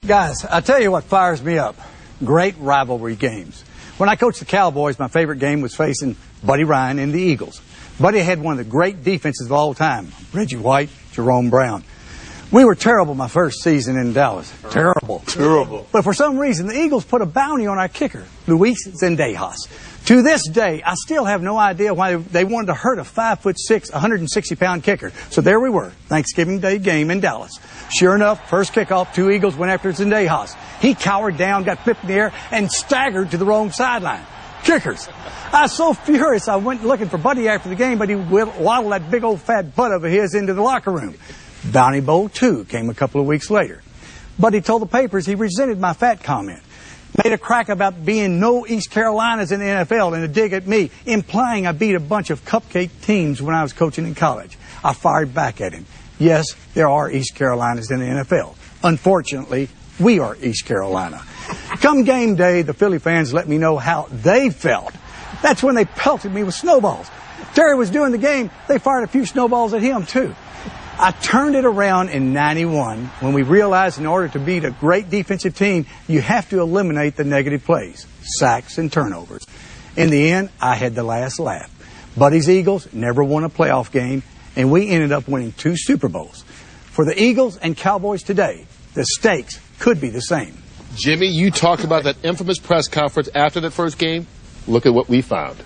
Guys, I tell you what fires me up. Great rivalry games. When I coached the Cowboys, my favorite game was facing Buddy Ryan and the Eagles. Buddy had one of the great defenses of all time, Reggie White, Jerome Brown. We were terrible my first season in Dallas. Terrible. But for some reason, the Eagles put a bounty on our kicker, Luis Zendejas. To this day, I still have no idea why they wanted to hurt a 5'6", 160-pound kicker. So there we were, Thanksgiving Day game in Dallas. Sure enough, first kickoff, two Eagles went after Zendejas. He cowered down, got flipped in the air, and staggered to the wrong sideline. Kickers. I was so furious I went looking for Buddy after the game, but he waddled that big old fat butt of his into the locker room. Bounty Bowl 2 came a couple of weeks later. Buddy told the papers he resented my fat comment. Made a crack about being no East Carolinas in the NFL and a dig at me, implying I beat a bunch of cupcake teams when I was coaching in college. I fired back at him. Yes, there are East Carolinas in the NFL. Unfortunately, we are East Carolina. Come game day, the Philly fans let me know how they felt. That's when they pelted me with snowballs. Terry was doing the game. They fired a few snowballs at him, too. I turned it around in '91 when we realized in order to beat a great defensive team, you have to eliminate the negative plays, sacks and turnovers. In the end, I had the last laugh. Buddy's Eagles never won a playoff game, and we ended up winning 2 Super Bowls. For the Eagles and Cowboys today, the stakes could be the same. Jimmy, you talked about that infamous press conference after that first game. Look at what we found.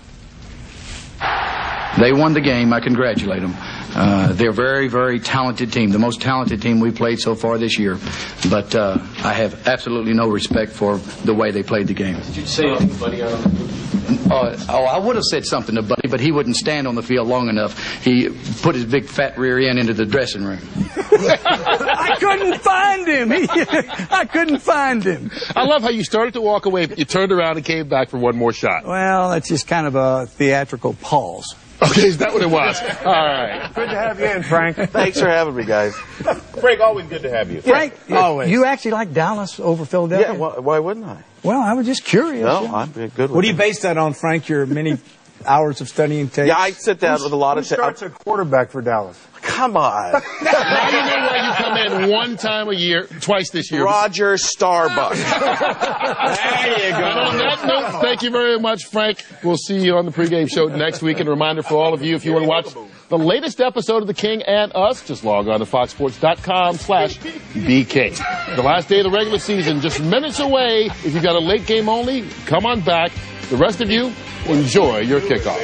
They won the game. I congratulate them. They're a very, very talented team, the most talented team we've played so far this year. But I have absolutely no respect for the way they played the game. Did you say anything to Buddy on the I would have said something to Buddy, but he wouldn't stand on the field long enough. He put his big fat rear end into the dressing room. I couldn't find him. I couldn't find him. I love how you started to walk away, but you turned around and came back for one more shot. Well, that's just kind of a theatrical pause. Okay, is that what it was? All right. Good to have you in, Frank. Thanks for having me, guys. Frank, always good to have you. Frank, always. You actually like Dallas over Philadelphia? Yeah, why wouldn't I? Well, I was just curious. No, yeah. I'm good with What do you it. base that on, Frank, your many hours of studying tape? Yeah, I sit down with a lot of... starts a quarterback for Dallas? Come on. Now you know why you come in one time a year, twice this year. Roger Starbuck. There you go. And on that note, thank you very much, Frank. We'll see you on the pregame show next week. And a reminder for all of you, if you want to watch the latest episode of The King and Us, just log on to foxsports.com/BK. The last day of the regular season, just minutes away. If you've got a late game only, come on back. The rest of you, enjoy your kickoff.